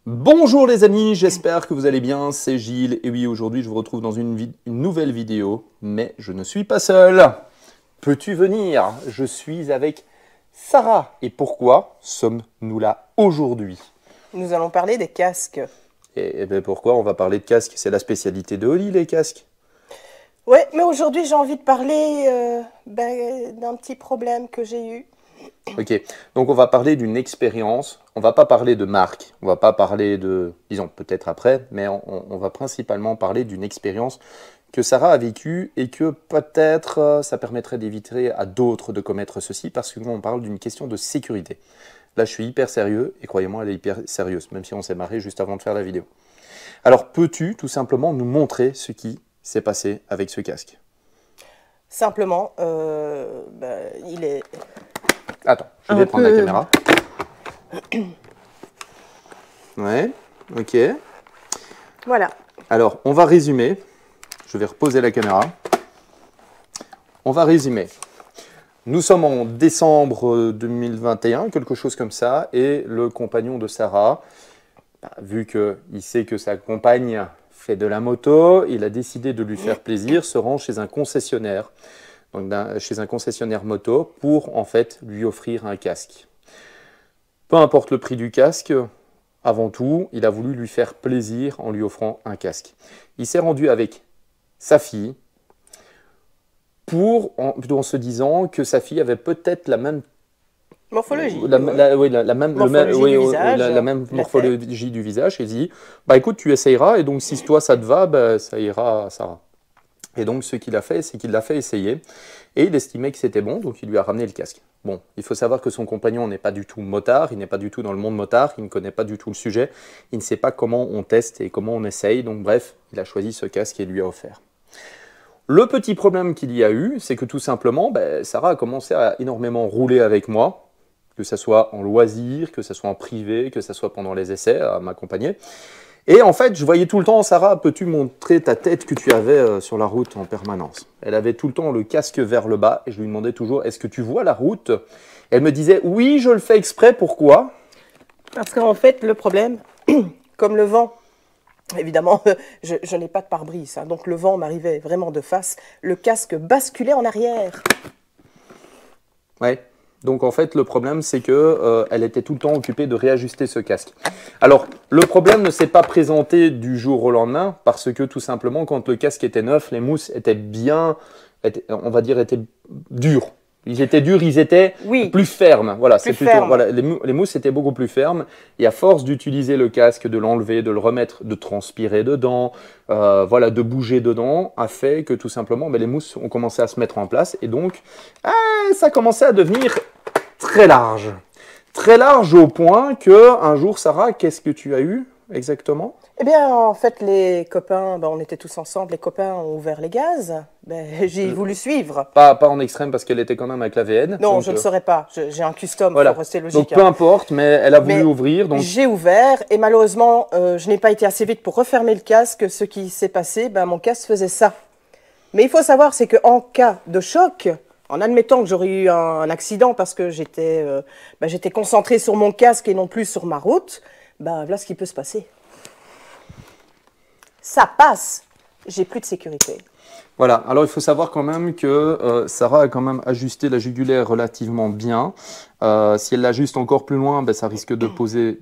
Bonjour les amis, j'espère que vous allez bien, c'est Gilles, et oui aujourd'hui je vous retrouve dans une nouvelle vidéo, mais je ne suis pas seul. Peux-tu venir? Je suis avec Sarah, et pourquoi sommes-nous là aujourd'hui? Nous allons parler des casques. Et bien pourquoi on va parler de casques? C'est la spécialité de Oli les casques. Ouais, mais aujourd'hui j'ai envie de parler d'un petit problème que j'ai eu. Ok, donc on va parler d'une expérience, on va pas parler de marque, on va pas parler de, disons peut-être après, mais on va principalement parler d'une expérience que Sarah a vécue et que peut-être ça permettrait d'éviter à d'autres de commettre ceci parce que nous on parle d'une question de sécurité. Là je suis hyper sérieux et croyez-moi elle est hyper sérieuse, même si on s'est marré juste avant de faire la vidéo. Alors peux-tu tout simplement nous montrer ce qui s'est passé avec ce casque? Simplement, il est Attends, je vais un prendre la peu... caméra. Ouais, ok. Voilà. Alors, on va résumer. Je vais reposer la caméra. On va résumer. Nous sommes en décembre 2021, quelque chose comme ça, et le compagnon de Sarah, vu qu'il sait que sa compagne fait de la moto, il a décidé de lui faire plaisir, se rend chez un concessionnaire, donc chez un concessionnaire moto, pour en fait lui offrir un casque. Peu importe le prix du casque, avant tout, il a voulu lui faire plaisir en lui offrant un casque. Il s'est rendu avec sa fille en se disant que sa fille avait peut-être la même Morphologie. morphologie Morphologie du visage, la même la tête. morphologie du visage. Et il dit, bah écoute, tu essayeras et donc si toi ça te va, bah, ça ira à Sarah. Et donc ce qu'il a fait, c'est qu'il l'a fait essayer et il estimait que c'était bon, donc il lui a ramené le casque. Bon, il faut savoir que son compagnon n'est pas du tout motard, il n'est pas du tout dans le monde motard, il ne connaît pas du tout le sujet, il ne sait pas comment on teste et comment on essaye, donc bref, il a choisi ce casque et lui a offert. Le petit problème qu'il y a eu, c'est que tout simplement, ben, Sarah a commencé à énormément rouler avec moi, que ce soit en loisir, que ce soit en privé, que ce soit pendant les essais, à m'accompagner. Et en fait, je voyais tout le temps, Sarah, peux-tu montrer ta tête que tu avais sur la route en permanence? Elle avait tout le temps le casque vers le bas et je lui demandais toujours, est-ce que tu vois la route? Elle me disait, oui, je le fais exprès, pourquoi? Parce qu'en fait, le problème, comme le vent, évidemment, je n'ai pas de pare-brise, hein, donc le vent m'arrivait vraiment de face, le casque basculait en arrière. Ouais. Donc en fait, le problème, c'est que elle était tout le temps occupée de réajuster ce casque. Alors, le problème ne s'est pas présenté du jour au lendemain, parce que tout simplement, quand le casque était neuf, les mousses étaient bien, on va dire, étaient dures. Ils étaient durs, ils étaient Oui, plus fermes. Voilà, c'est plus plutôt, ferme. voilà, les mousses étaient beaucoup plus fermes. Et à force d'utiliser le casque, de l'enlever, de le remettre, de transpirer dedans, voilà, de bouger dedans, a fait que tout simplement, ben, les mousses ont commencé à se mettre en place. Et donc, ça commençait à devenir très large. Très large au point que un jour, Sarah, qu'est-ce que tu as eu exactement? Eh bien, en fait, les copains, on était tous ensemble, les copains ont ouvert les gaz, j'ai voulu suivre. Pas en extrême parce qu'elle était quand même avec la VN. Non, Donc, je ne saurais pas, j'ai un custom, il faut voilà. rester Donc logique, peu hein. importe, mais elle a voulu Mais ouvrir. Donc j'ai ouvert et malheureusement, je n'ai pas été assez vite pour refermer le casque. Ce qui s'est passé, mon casque faisait ça. Mais il faut savoir, c'est qu'en cas de choc, en admettant que j'aurais eu un accident parce que j'étais concentré sur mon casque et non plus sur ma route, voilà ce qui peut se passer. Ça passe, j'ai plus de sécurité. voilà. Alors il faut savoir quand même que Sarah a quand même ajusté la jugulaire relativement bien. Si elle l'ajuste encore plus loin, ben, ça risque de poser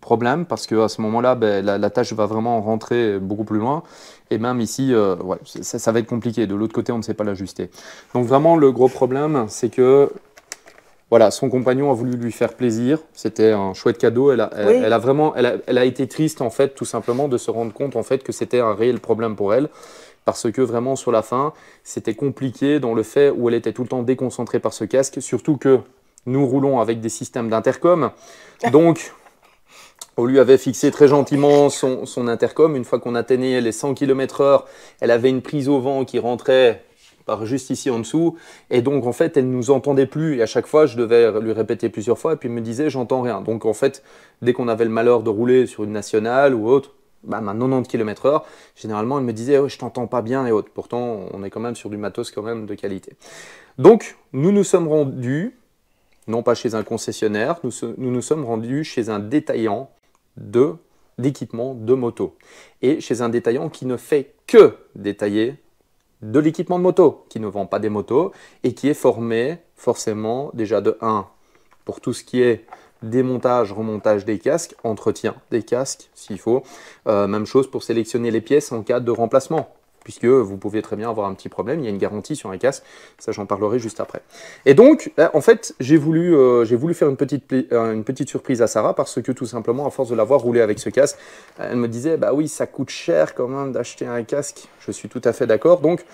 problème parce qu'à ce moment-là, ben, la tâche va vraiment rentrer beaucoup plus loin. Et même ici, ouais, ça va être compliqué. De l'autre côté, on ne sait pas l'ajuster. Donc vraiment, le gros problème, c'est que voilà, son compagnon a voulu lui faire plaisir. C'était un chouette cadeau. Oui, Elle a été triste en fait, tout simplement, de se rendre compte en fait que c'était un réel problème pour elle, parce que vraiment sur la fin, c'était compliqué dans le fait où elle était tout le temps déconcentrée par ce casque, surtout que nous roulons avec des systèmes d'intercom, donc on lui avait fixé très gentiment son intercom. Une fois qu'on atteignait les 100 km/h, elle avait une prise au vent qui rentrait par juste ici en dessous. Et donc, en fait, elle ne nous entendait plus. Et à chaque fois, je devais lui répéter plusieurs fois. Et puis, elle me disait, j'entends rien. Donc, en fait, dès qu'on avait le malheur de rouler sur une nationale ou autre, à 90 km/h, généralement, elle me disait, oh, je t'entends pas bien et autres. Pourtant, on est quand même sur du matos quand même de qualité. Donc, nous nous sommes rendus, non pas chez un concessionnaire, nous nous sommes rendus chez un détaillant de d'équipement de moto. Et chez un détaillant qui ne fait que détailler de l'équipement de moto, qui ne vend pas des motos et qui est formé forcément déjà de 1 pour tout ce qui est démontage, remontage des casques, entretien des casques s'il faut. Même chose pour sélectionner les pièces en cas de remplacement, puisque vous pouvez très bien avoir un petit problème, il y a une garantie sur un casque, ça j'en parlerai juste après. Et donc, en fait, j'ai voulu faire une petite surprise à Sarah, parce que tout simplement, à force de l'avoir roulé avec ce casque, elle me disait, bah oui, ça coûte cher quand même d'acheter un casque, je suis tout à fait d'accord, donc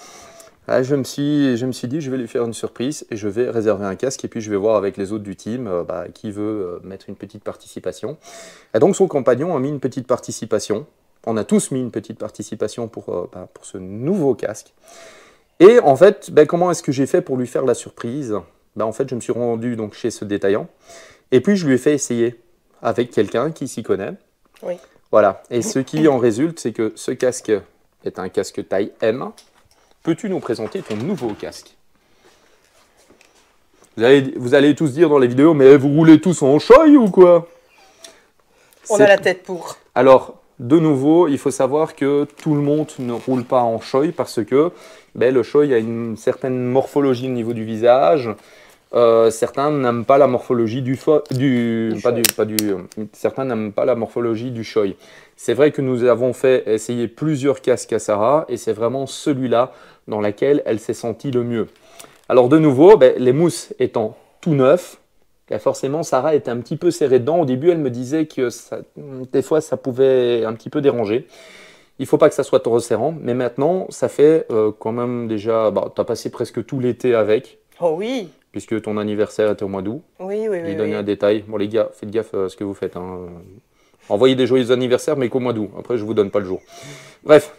je me suis dit, je vais lui faire une surprise, et je vais réserver un casque, et puis je vais voir avec les autres du team qui veut mettre une petite participation. Et donc son compagnon a mis une petite participation. On a tous mis une petite participation pour ce nouveau casque. Et en fait, comment est-ce que j'ai fait pour lui faire la surprise? En fait, je me suis rendu donc chez ce détaillant. Et puis, je lui ai fait essayer avec quelqu'un qui s'y connaît. Oui. Voilà. Et ce qui en résulte, c'est que ce casque est un casque taille M. Peux-tu nous présenter ton nouveau casque? Vous allez tous dire dans les vidéos, mais vous roulez tous en choy ou quoi? On a la tête pour. Alors, de nouveau, il faut savoir que tout le monde ne roule pas en shoei parce que le shoei a une certaine morphologie au niveau du visage. Certains n'aiment pas la morphologie certains n'aiment pas la morphologie du shoei. C'est vrai que nous avons fait essayer plusieurs casques à Sarah et c'est vraiment celui-là dans lequel elle s'est sentie le mieux. Alors de nouveau, les mousses étant tout neufs, forcément, Sarah était un petit peu serrée dedans. Au début, elle me disait que des fois, ça pouvait un petit peu déranger. Il ne faut pas que ça soit trop serrant. Mais maintenant, ça fait quand même déjà... tu as passé presque tout l'été avec. Oh oui. Puisque ton anniversaire était au mois d'août. Oui, oui, oui. J'ai donné un détail. Bon, les gars, faites gaffe à ce que vous faites. Hein. Envoyez des joyeux anniversaires, mais qu'au mois d'août. Après, je ne vous donne pas le jour. Bref.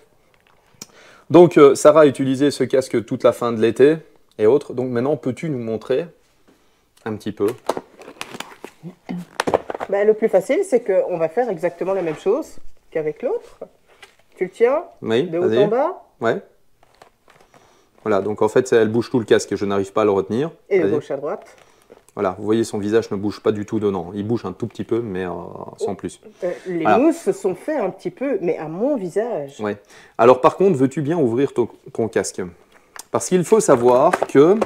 Donc, Sarah a utilisé ce casque toute la fin de l'été et autres. Donc, maintenant, peux-tu nous montrer un petit peu? Le plus facile, c'est qu'on va faire exactement la même chose qu'avec l'autre. Tu le tiens de haut en bas. Ouais. Voilà, donc en fait, elle bouge tout le casque et je n'arrive pas à le retenir. Et de gauche à droite. Voilà, vous voyez, son visage ne bouge pas du tout dedans. Il bouge un tout petit peu, mais sans plus. Les mousses se sont fait un petit peu, mais à mon visage. Ouais. Alors par contre, veux-tu bien ouvrir ton casque? Parce qu'il faut savoir que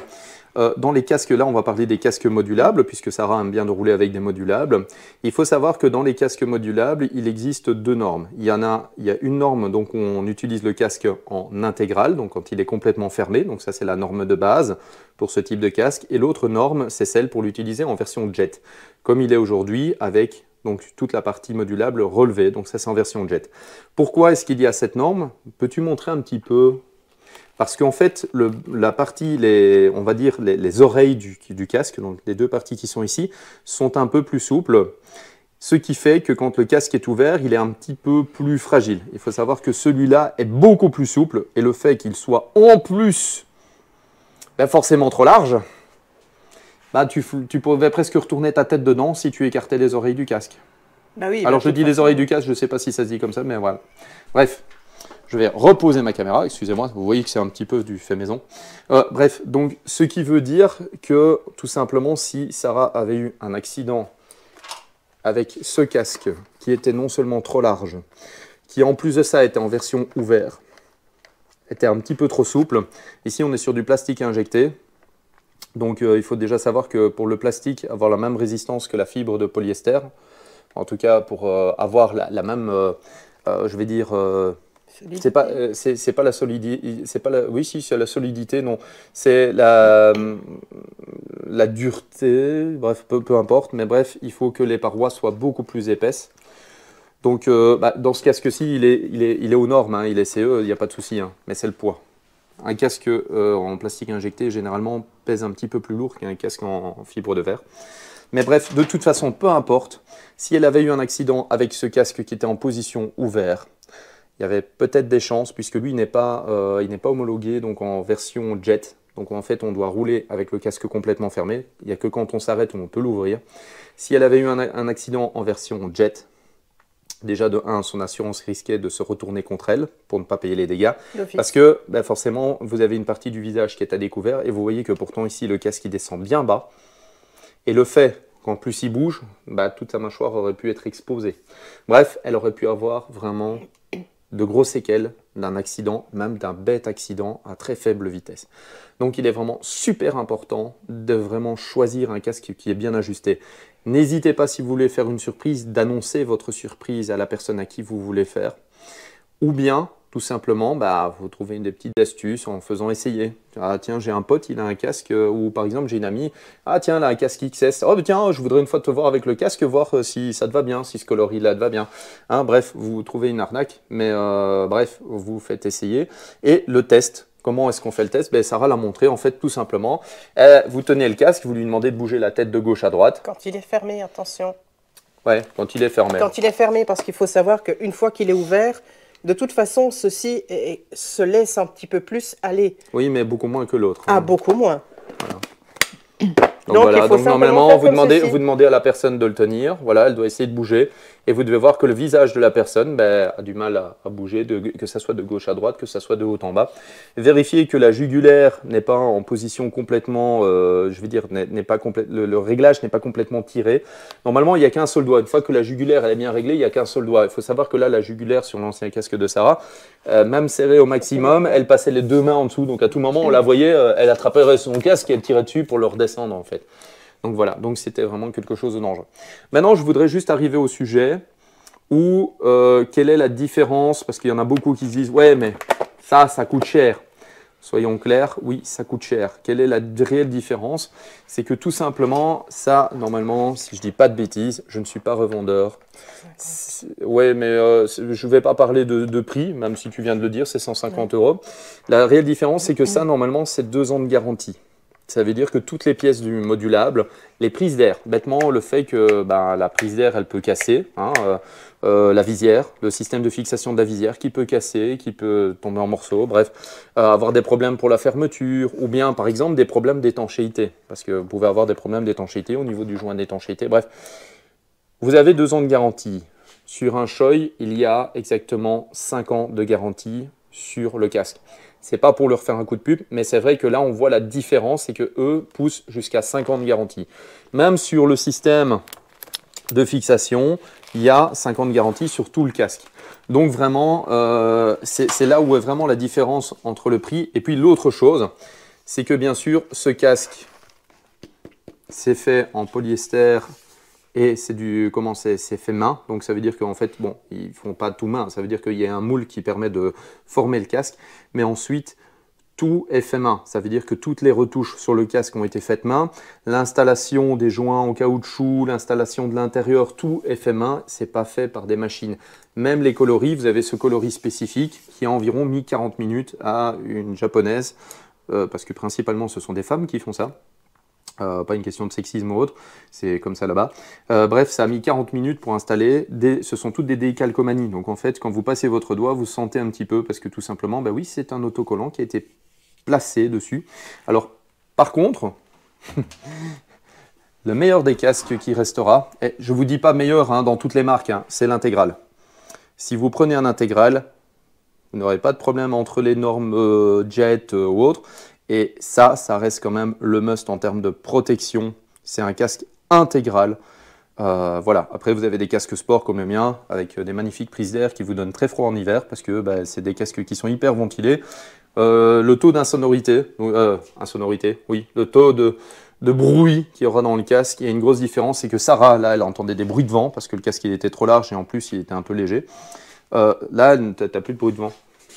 dans les casques, là, on va parler des casques modulables, puisque Sarah aime bien de rouler avec des modulables. Il faut savoir que dans les casques modulables, il existe 2 normes. Il y a une norme, donc on utilise le casque en intégral, donc quand il est complètement fermé, donc ça c'est la norme de base pour ce type de casque. Et l'autre norme, c'est celle pour l'utiliser en version jet, comme il est aujourd'hui avec donc toute la partie modulable relevée, donc ça c'est en version jet. Pourquoi est-ce qu'il y a cette norme? Peux-tu montrer un petit peu? Parce qu'en fait, la partie, on va dire les oreilles du casque, donc les 2 parties qui sont ici, sont un peu plus souples. Ce qui fait que quand le casque est ouvert, il est un petit peu plus fragile. Il faut savoir que celui-là est beaucoup plus souple. Et le fait qu'il soit en plus forcément trop large, tu pouvais presque retourner ta tête dedans si tu écartais les oreilles du casque. Oui, alors je dis les oreilles du casque, je ne sais pas si ça se dit comme ça, mais voilà. Bref. Je vais reposer ma caméra, excusez-moi, vous voyez que c'est un petit peu du fait maison. Bref, donc ce qui veut dire que tout simplement si Sarah avait eu un accident avec ce casque qui était non seulement trop large, qui en plus de ça était en version ouverte, était un petit peu trop souple, ici on est sur du plastique injecté, donc il faut déjà savoir que pour le plastique, avoir la même résistance que la fibre de polyester, en tout cas pour avoir la même, je vais dire... c'est pas la solidité, oui si c'est la solidité, non, c'est la dureté, bref, peu importe, mais bref, il faut que les parois soient beaucoup plus épaisses. Donc dans ce casque-ci, il est aux normes, hein, il est CE, il n'y a pas de souci, hein, mais c'est le poids. Un casque en plastique injecté, généralement, pèse un petit peu plus lourd qu'un casque en fibre de verre. Mais bref, de toute façon, peu importe, si elle avait eu un accident avec ce casque qui était en position ouverte, il y avait peut-être des chances, puisque lui, il n'est pas homologué donc en version jet. Donc en fait, on doit rouler avec le casque complètement fermé. Il n'y a que quand on s'arrête où on peut l'ouvrir. Si elle avait eu un accident en version jet, déjà de 1, son assurance risquait de se retourner contre elle pour ne pas payer les dégâts. Parce que forcément, vous avez une partie du visage qui est à découvert et vous voyez que pourtant ici, le casque il descend bien bas. Et le fait Quand plus il bouge, bah, toute sa mâchoire aurait pu être exposée. Bref, elle aurait pu avoir vraiment de grosses séquelles d'un accident, même d'un bête accident à très faible vitesse. Donc il est vraiment super important de vraiment choisir un casque qui est bien ajusté. N'hésitez pas, si vous voulez faire une surprise, d'annoncer votre surprise à la personne à qui vous voulez faire. Ou bien, tout simplement, bah, vous trouvez des petites astuces en faisant essayer. Ah tiens, j'ai un pote, il a un casque, ou par exemple j'ai une amie, ah tiens, elle a un casque XS, oh tiens, je voudrais une fois te voir avec le casque, voir si ça te va bien, si ce coloris-là te va bien. Hein, bref, vous trouvez une arnaque, mais bref, vous faites essayer. Et le test, comment est-ce qu'on fait le test? Ben, Sarah l'a montré, en fait, tout simplement. Vous tenez le casque, vous lui demandez de bouger la tête de gauche à droite. Quand il est fermé, attention. Ouais, quand il est fermé. Quand il est fermé, parce qu'il faut savoir qu'une fois qu'il est ouvert, de toute façon, ceci se laisse un petit peu plus aller. Oui, mais beaucoup moins que l'autre. Ah, beaucoup moins. Voilà. Donc voilà, donc normalement, vous demandez à la personne de le tenir, voilà, elle doit essayer de bouger, et vous devez voir que le visage de la personne ben, a du mal à bouger, que ça soit de gauche à droite, que ça soit de haut en bas. Vérifiez que la jugulaire n'est pas en position complètement, je veux dire, le réglage n'est pas complètement tiré. Normalement, il n'y a qu'un seul doigt. Une fois que la jugulaire elle est bien réglée, il n'y a qu'un seul doigt. Il faut savoir que là, la jugulaire sur l'ancien casque de Sarah, même serrée au maximum, elle passait les deux mains en dessous. Donc à tout moment, on la voyait, elle attraperait son casque et elle tirait dessus pour le redescendre en fait. Donc voilà, donc c'était vraiment quelque chose de dangereux. Maintenant, je voudrais juste arriver au sujet où quelle est la différence, parce qu'il y en a beaucoup qui se disent « Ouais, mais ça coûte cher ». Soyons clairs, oui, ça coûte cher. Quelle est la réelle différence? C'est que tout simplement, ça, normalement, si je dis pas de bêtises, je ne suis pas revendeur. Ouais, mais je ne vais pas parler de prix, même si tu viens de le dire, c'est 150 €. La réelle différence, c'est que ça, normalement, c'est 2 ans de garantie. Ça veut dire que toutes les pièces du modulable, les prises d'air, bêtement le fait que ben, la prise d'air elle peut casser, hein, la visière, le système de fixation de la visière qui peut casser, qui peut tomber en morceaux, bref, avoir des problèmes pour la fermeture ou bien par exemple des problèmes d'étanchéité, parce que vous pouvez avoir des problèmes d'étanchéité au niveau du joint d'étanchéité, bref. Vous avez 2 ans de garantie. Sur un Shoei, il y a exactement 5 ans de garantie sur le casque. C'est pas pour leur faire un coup de pub, mais c'est vrai que là, on voit la différence, c'est que eux poussent jusqu'à 5 ans de garantie. Même sur le système de fixation, il y a 5 ans de garantie sur tout le casque. Donc vraiment, c'est là où est vraiment la différence entre le prix. Et puis l'autre chose, c'est que bien sûr, ce casque, c'est fait en polyester. Et c'est fait main, donc ça veut dire qu'en fait, bon, ils font pas tout main, ça veut dire qu'il y a un moule qui permet de former le casque, mais ensuite, tout est fait main. Ça veut dire que toutes les retouches sur le casque ont été faites main, l'installation des joints en caoutchouc, l'installation de l'intérieur, tout est fait main, c'est pas fait par des machines. Même les coloris, vous avez ce coloris spécifique qui a environ mis 40 minutes à une japonaise, parce que principalement ce sont des femmes qui font ça. Pas une question de sexisme ou autre, c'est comme ça là-bas. Bref, ça a mis 40 minutes pour installer, ce sont toutes des décalcomanies. Donc en fait, quand vous passez votre doigt, vous sentez un petit peu, parce que tout simplement, bah oui, c'est un autocollant qui a été placé dessus. Alors, par contre, le meilleur des casques qui restera, et je ne vous dis pas meilleur hein, dans toutes les marques, hein, c'est l'intégral. Si vous prenez un intégral, vous n'aurez pas de problème entre les normes Jet ou autres. Et ça reste quand même le must en termes de protection. C'est un casque intégral. Voilà. Après, vous avez des casques sport comme le mien, avec des magnifiques prises d'air qui vous donnent très froid en hiver, parce que bah, c'est des casques qui sont hyper ventilés. Le taux d'insonorité, oui, le taux de bruit qu'il y aura dans le casque, il y a une grosse différence, c'est que Sarah, là, elle entendait des bruits de vent, parce que le casque il était trop large et en plus il était un peu léger. Là, tu n'as plus de bruit de vent.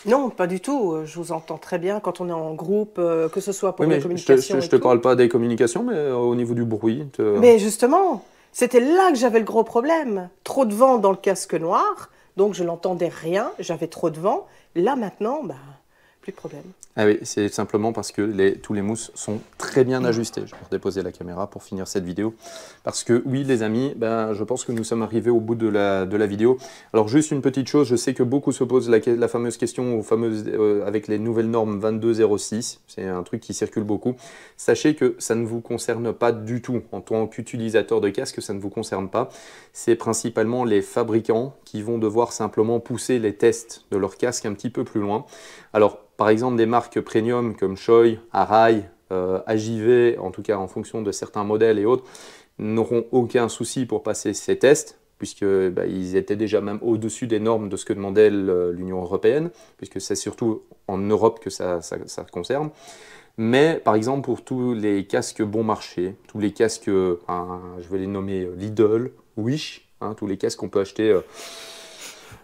Non, pas du tout. Je vous entends très bien quand on est en groupe, que ce soit pour les communications. Je ne te parle pas des communications, mais au niveau du bruit. Mais justement, c'était là que j'avais le gros problème. Trop de vent dans le casque noir, donc je n'entendais rien, j'avais trop de vent. Là maintenant, bah, plus de problème. Ah oui, c'est simplement parce que tous les mousses sont très bien ajustés. Je vais redéposer la caméra pour finir cette vidéo. Parce que oui, les amis, ben, je pense que nous sommes arrivés au bout de la vidéo. Alors juste une petite chose, je sais que beaucoup se posent la fameuse question avec les nouvelles normes 2206. C'est un truc qui circule beaucoup. Sachez que ça ne vous concerne pas du tout. En tant qu'utilisateur de casque, ça ne vous concerne pas. C'est principalement les fabricants qui vont devoir simplement pousser les tests de leur casque un petit peu plus loin. Alors, par exemple, des marques premium comme Shoei, Arai, AJV, en tout cas en fonction de certains modèles et autres, n'auront aucun souci pour passer ces tests, puisque ils étaient déjà même au-dessus des normes de ce que demandait l'Union européenne, puisque c'est surtout en Europe que ça concerne. Mais par exemple, pour tous les casques bon marché, tous les casques, je vais les nommer Lidl, Wish, tous les casques qu'on peut acheter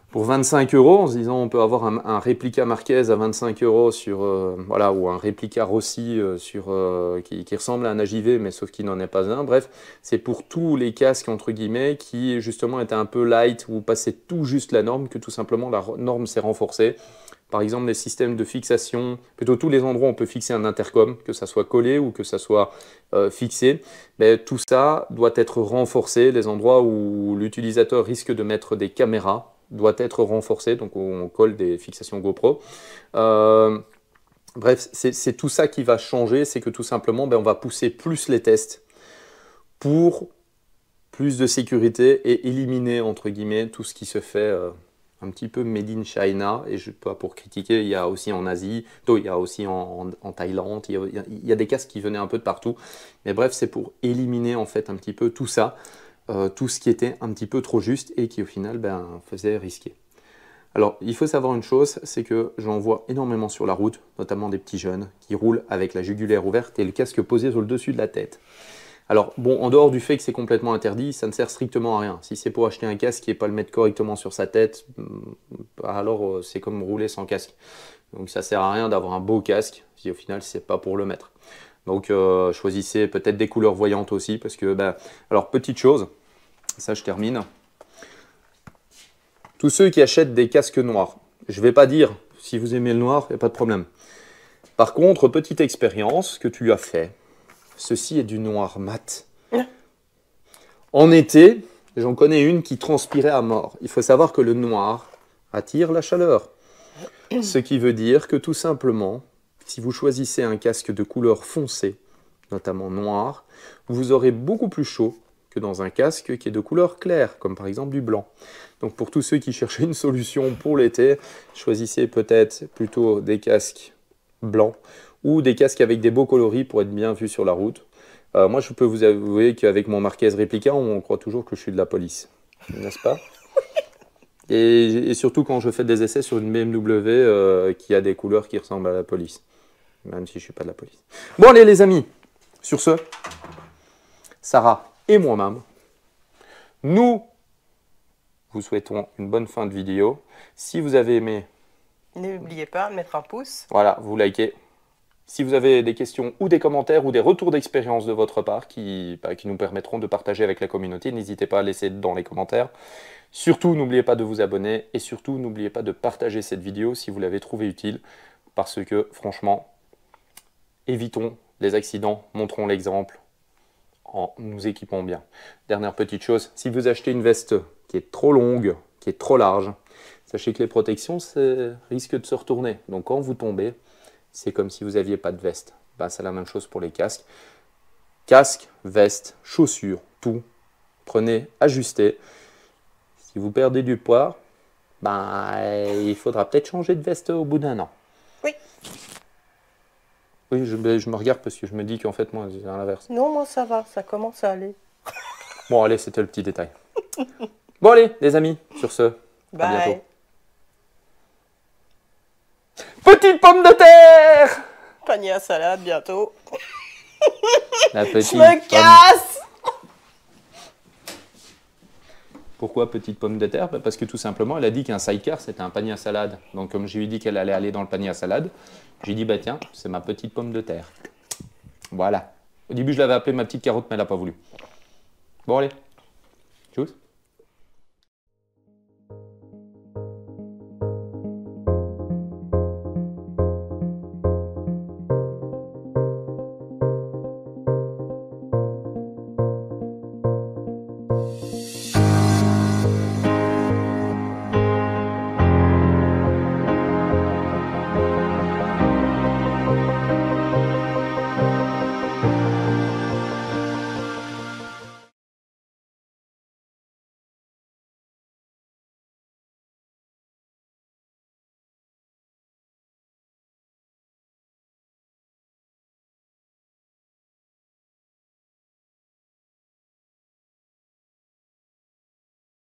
pour 25 € en se disant on peut avoir un réplica Marquez à 25 € sur, voilà, ou un réplica Rossi qui ressemble à un AJV, mais sauf qu'il n'en est pas un. Bref, c'est pour tous les casques, entre guillemets, qui justement étaient un peu light ou passaient tout juste la norme, que tout simplement la norme s'est renforcée. Par exemple, les systèmes de fixation, plutôt tous les endroits où on peut fixer un intercom, que ça soit collé ou que ça soit fixé, tout ça doit être renforcé. Les endroits où l'utilisateur risque de mettre des caméras doit être renforcé, donc on colle des fixations GoPro. Bref, c'est tout ça qui va changer, c'est que tout simplement, on va pousser plus les tests pour plus de sécurité et éliminer, entre guillemets, tout ce qui se fait un petit peu made in China, et je pas pour critiquer, il y a aussi en Asie, il y a aussi en Thaïlande, il y a des casques qui venaient un peu de partout, mais bref, c'est pour éliminer en fait un petit peu tout ça, tout ce qui était un petit peu trop juste et qui au final faisait risquer. Alors il faut savoir une chose, c'est que j'en vois énormément sur la route, notamment des petits jeunes qui roulent avec la jugulaire ouverte et le casque posé sur le dessus de la tête. Alors bon, en dehors du fait que c'est complètement interdit, ça ne sert strictement à rien. Si c'est pour acheter un casque et pas le mettre correctement sur sa tête, alors c'est comme rouler sans casque. Donc ça sert à rien d'avoir un beau casque si au final c'est pas pour le mettre. Donc choisissez peut-être des couleurs voyantes aussi, parce que, alors petite chose, ça je termine. Tous ceux qui achètent des casques noirs, je ne vais pas dire si vous aimez le noir, il n'y a pas de problème. Par contre, petite expérience que tu as fait. Ceci est du noir mat. En été, j'en connais une qui transpirait à mort. Il faut savoir que le noir attire la chaleur. Ce qui veut dire que tout simplement, si vous choisissez un casque de couleur foncée, notamment noir, vous aurez beaucoup plus chaud que dans un casque qui est de couleur claire, comme par exemple du blanc. Donc pour tous ceux qui cherchaient une solution pour l'été, choisissez peut-être plutôt des casques blancs ou des casques avec des beaux coloris pour être bien vus sur la route. Moi, je peux vous avouer qu'avec mon Marquez Replica, on croit toujours que je suis de la police, n'est-ce pas? Et surtout quand je fais des essais sur une BMW qui a des couleurs qui ressemblent à la police, même si je ne suis pas de la police. Bon allez les amis, sur ce, Sarah et moi-même, nous vous souhaitons une bonne fin de vidéo. Si vous avez aimé, n'oubliez pas de mettre un pouce. Voilà, vous likez. Si vous avez des questions ou des commentaires ou des retours d'expérience de votre part qui nous permettront de partager avec la communauté, n'hésitez pas à laisser dans les commentaires. Surtout, n'oubliez pas de vous abonner et surtout, n'oubliez pas de partager cette vidéo si vous l'avez trouvée utile parce que, franchement, évitons les accidents, montrons l'exemple en nous équipant bien. Dernière petite chose, si vous achetez une veste qui est trop longue, qui est trop large, sachez que les protections risquent de se retourner. Donc quand vous tombez, c'est comme si vous n'aviez pas de veste. C'est la même chose pour les casques. Casque, veste, chaussures, tout. Prenez, ajustez. Si vous perdez du poids, il faudra peut-être changer de veste au bout d'un an. Oui. Oui, je me regarde parce que je me dis qu'en fait, moi, c'est à l'inverse. Non, moi ça va, ça commence à aller. Bon, allez, c'était le petit détail. Bon, allez, les amis, sur ce, à bientôt. Petite pomme de terre! Panier à salade bientôt. La petite Je me casse! Pourquoi petite pomme de terre? Parce que tout simplement, elle a dit qu'un sidecar, c'était un panier à salade. Donc comme je lui ai dit qu'elle allait aller dans le panier à salade, j'ai dit, tiens, c'est ma petite pomme de terre. Voilà. Au début, je l'avais appelée ma petite carotte, mais elle n'a pas voulu. Bon, allez. Tchuss.